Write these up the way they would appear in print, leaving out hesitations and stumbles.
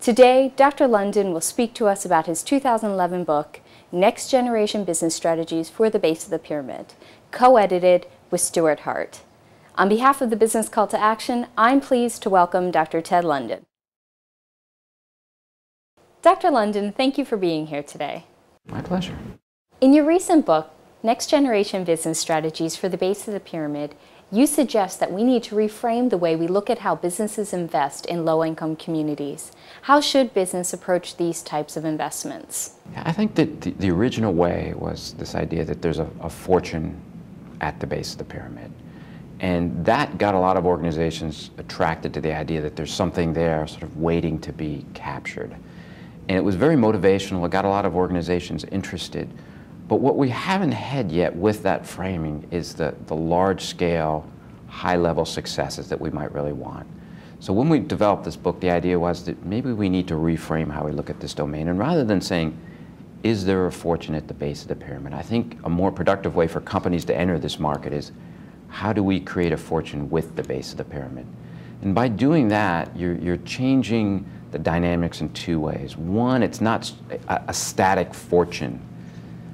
Today, Dr. London will speak to us about his 2011 book, Next Generation Business Strategies for the Base of the Pyramid, co-edited with Stuart Hart. On behalf of the Business Call to Action, I'm pleased to welcome Dr. Ted London. Dr. London, thank you for being here today. My pleasure. In your recent book, Next Generation Business Strategies for the Base of the Pyramid, you suggest that we need to reframe the way we look at how businesses invest in low-income communities. How should business approach these types of investments? I think that the original way was this idea that there's a fortune at the base of the pyramid. And that got a lot of organizations attracted to the idea that there's something there sort of waiting to be captured. And it was very motivational. It got a lot of organizations interested. But what we haven't had yet with that framing is the large-scale, high-level successes that we might really want. So when we developed this book, the idea was that maybe we need to reframe how we look at this domain. And rather than saying, is there a fortune at the base of the pyramid, I think a more productive way for companies to enter this market is, how do we create a fortune with the base of the pyramid? And by doing that, you're changing the dynamics in two ways. One, it's not a static fortune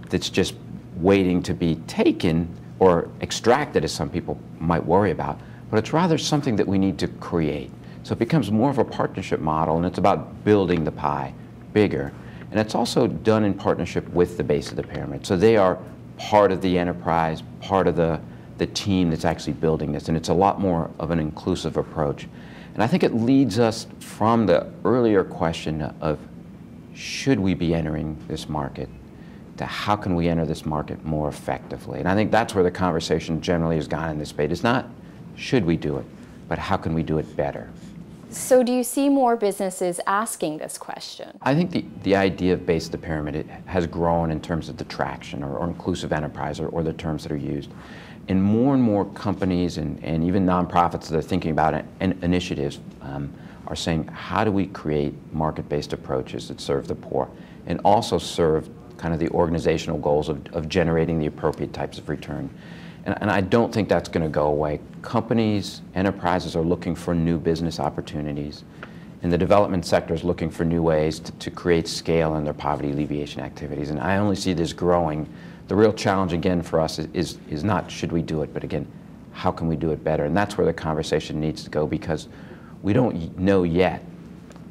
that's just waiting to be taken or extracted, as some people might worry about, but it's rather something that we need to create. So it becomes more of a partnership model, and it's about building the pie bigger. And it's also done in partnership with the base of the pyramid. So they are part of the enterprise, part of the team that's actually building this, and it's a lot more of an inclusive approach. And I think it leads us from the earlier question of, should we be entering this market, to how can we enter this market more effectively? And I think that's where the conversation generally has gone in this debate. It's not, should we do it, but how can we do it better? So do you see more businesses asking this question? I think the idea of base of the pyramid has grown in terms of the traction or inclusive enterprise or the terms that are used. And more companies and even nonprofits that are thinking about it and initiatives are saying, how do we create market-based approaches that serve the poor and also serve kind of the organizational goals of generating the appropriate types of return. And I don't think that's going to go away. Companies, enterprises are looking for new business opportunities, and the development sector is looking for new ways to create scale in their poverty alleviation activities. And I only see this growing. The real challenge, again, for us is not should we do it, but again, how can we do it better? And that's where the conversation needs to go, because we don't know yet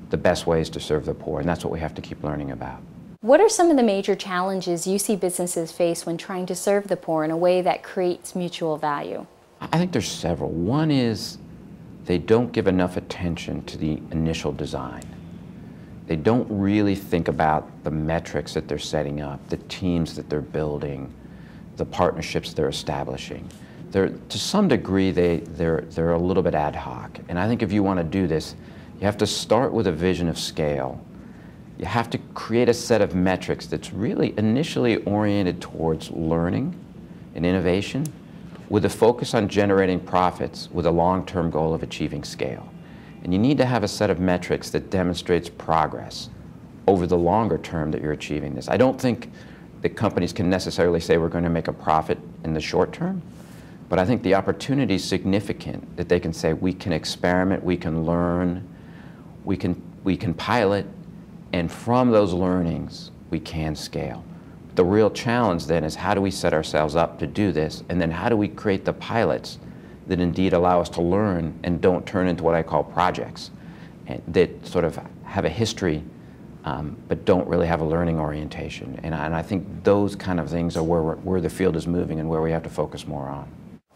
the best ways to serve the poor, and that's what we have to keep learning about. What are some of the major challenges you see businesses face when trying to serve the poor in a way that creates mutual value? I think there's several. One is they don't give enough attention to the initial design. They don't really think about the metrics that they're setting up, the teams that they're building, the partnerships they're establishing. To some degree, they're a little bit ad hoc. And I think if you want to do this, you have to start with a vision of scale. You have to create a set of metrics that's really initially oriented towards learning and innovation, with a focus on generating profits with a long-term goal of achieving scale. And you need to have a set of metrics that demonstrates progress over the longer term that you're achieving this. I don't think that companies can necessarily say we're going to make a profit in the short term, but I think the opportunity is significant that they can say we can experiment, we can learn, we can pilot, and from those learnings, we can scale. The real challenge then is, how do we set ourselves up to do this? And then how do we create the pilots that indeed allow us to learn and don't turn into what I call projects, and that sort of have a history but don't really have a learning orientation. And I think those kind of things are where the field is moving and where we have to focus more on.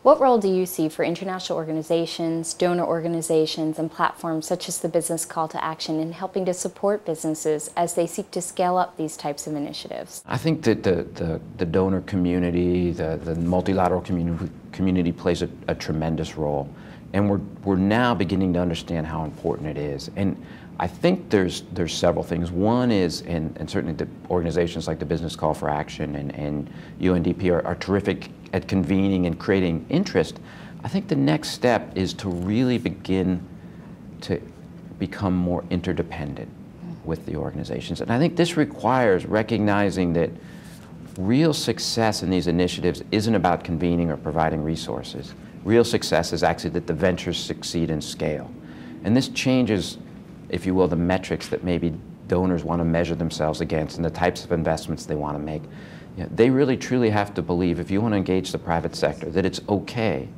What role do you see for international organizations, donor organizations, and platforms such as the Business Call to Action in helping to support businesses as they seek to scale up these types of initiatives? I think that the donor community, the multilateral community plays a tremendous role. And we're now beginning to understand how important it is. And I think there's several things. One is, and certainly the organizations like the Business Call for Action and UNDP are terrific at convening and creating interest. I think the next step is to really begin to become more interdependent with the organizations. And I think this requires recognizing that real success in these initiatives isn't about convening or providing resources. Real success is actually that the ventures succeed and scale. And this changes if you will, the metrics that maybe donors want to measure themselves against and the types of investments they want to make. You know, they really truly have to believe, if you want to engage the private sector, that it's okay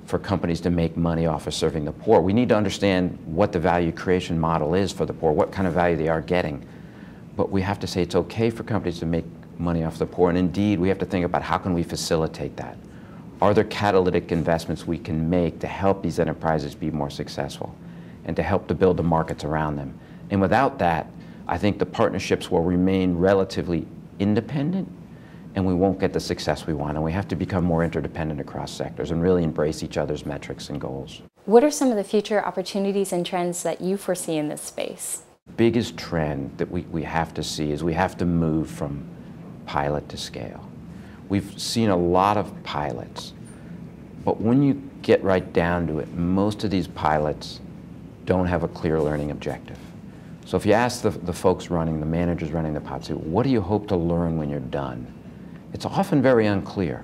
for companies to make money off of serving the poor. We need to understand what the value creation model is for the poor, what kind of value they are getting. But we have to say it's okay for companies to make money off the poor, and indeed we have to think about how can we facilitate that. Are there catalytic investments we can make to help these enterprises be more successful and to help to build the markets around them? And without that, I think the partnerships will remain relatively independent and we won't get the success we want. And we have to become more interdependent across sectors and really embrace each other's metrics and goals. What are some of the future opportunities and trends that you foresee in this space? The biggest trend that we have to see is we have to move from pilot to scale. We've seen a lot of pilots, but when you get right down to it, most of these pilots don't have a clear learning objective. So if you ask the folks running, the managers running the pilots, what do you hope to learn when you're done? It's often very unclear.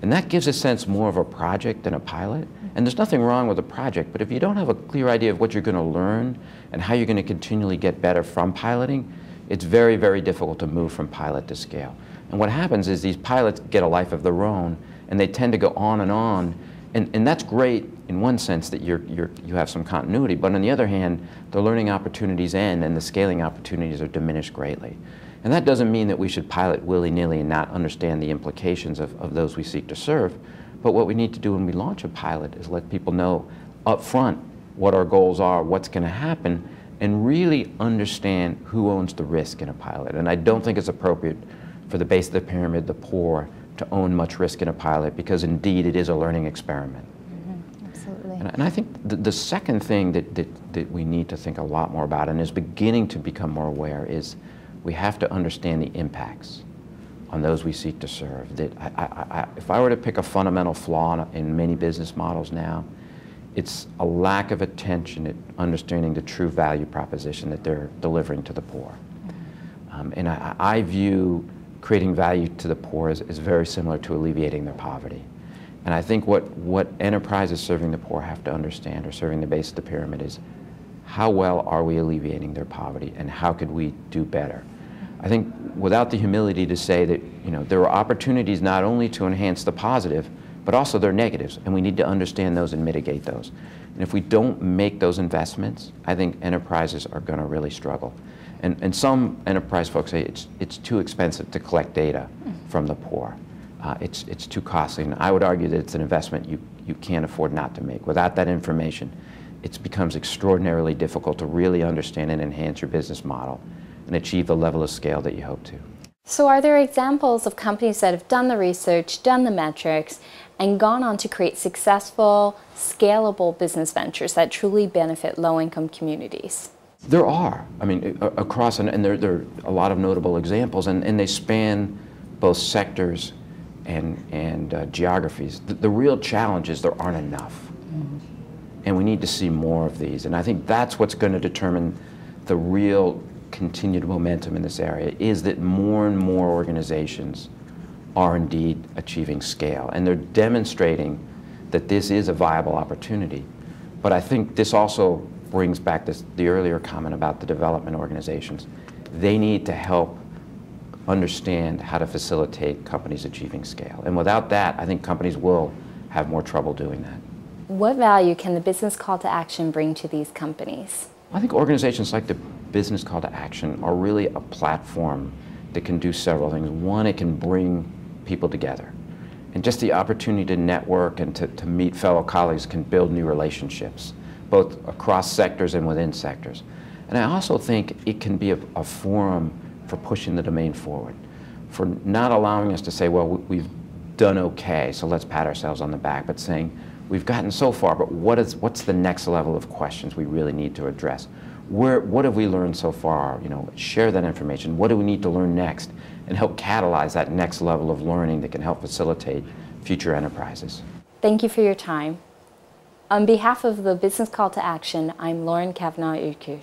And that gives a sense more of a project than a pilot. And there's nothing wrong with a project, but if you don't have a clear idea of what you're going to learn and how you're going to continually get better from piloting, it's very, very difficult to move from pilot to scale. And what happens is these pilots get a life of their own, and they tend to go on, and that's great in one sense that you have some continuity, but on the other hand, the learning opportunities end and the scaling opportunities are diminished greatly. And that doesn't mean that we should pilot willy-nilly and not understand the implications of those we seek to serve, but what we need to do when we launch a pilot is let people know up front what our goals are, what's going to happen, and really understand who owns the risk in a pilot. And I don't think it's appropriate for the base of the pyramid, the poor, to own much risk in a pilot, because indeed it is a learning experiment. Absolutely. And I think the second thing that we need to think a lot more about and is beginning to become more aware is we have to understand the impacts on those we seek to serve. That if I were to pick a fundamental flaw in many business models now, it's a lack of attention at understanding the true value proposition that they're delivering to the poor. And I view creating value to the poor is very similar to alleviating their poverty. And I think what enterprises serving the poor have to understand, or serving the base of the pyramid, is how well are we alleviating their poverty and how could we do better? I think without the humility to say that, you know, there are opportunities not only to enhance the positive, but also their negatives, and we need to understand those and mitigate those. And if we don't make those investments, I think enterprises are going to really struggle. And some enterprise folks say it's too expensive to collect data from the poor. It's too costly, and I would argue that it's an investment you can't afford not to make. Without that information, it becomes extraordinarily difficult to really understand and enhance your business model and achieve the level of scale that you hope to. So are there examples of companies that have done the research, done the metrics, and gone on to create successful, scalable business ventures that truly benefit low-income communities? There are. I mean, across, and there are a lot of notable examples, and they span both sectors and geographies. The real challenge is there aren't enough. And we need to see more of these. And I think that's what's going to determine the real continued momentum in this area, is that more and more organizations are indeed achieving scale. And they're demonstrating that this is a viable opportunity. But I think this also brings back the earlier comment about the development organizations. They need to help understand how to facilitate companies achieving scale. And without that, I think companies will have more trouble doing that. What value can the business call to action bring to these companies? I think organizations like the business call to action are really a platform that can do several things. One, it can bring people together. And just the opportunity to network and to meet fellow colleagues can build new relationships, both across sectors and within sectors. And I also think it can be a forum for pushing the domain forward, for not allowing us to say, well, we've done okay, so let's pat ourselves on the back, but saying, we've gotten so far, but what's the next level of questions we really need to address? What have we learned so far? You know, share that information. What do we need to learn next? And help catalyze that next level of learning that can help facilitate future enterprises. Thank you for your time. On behalf of the Business Call to Action, I'm Lauren Kavanaugh-Uku.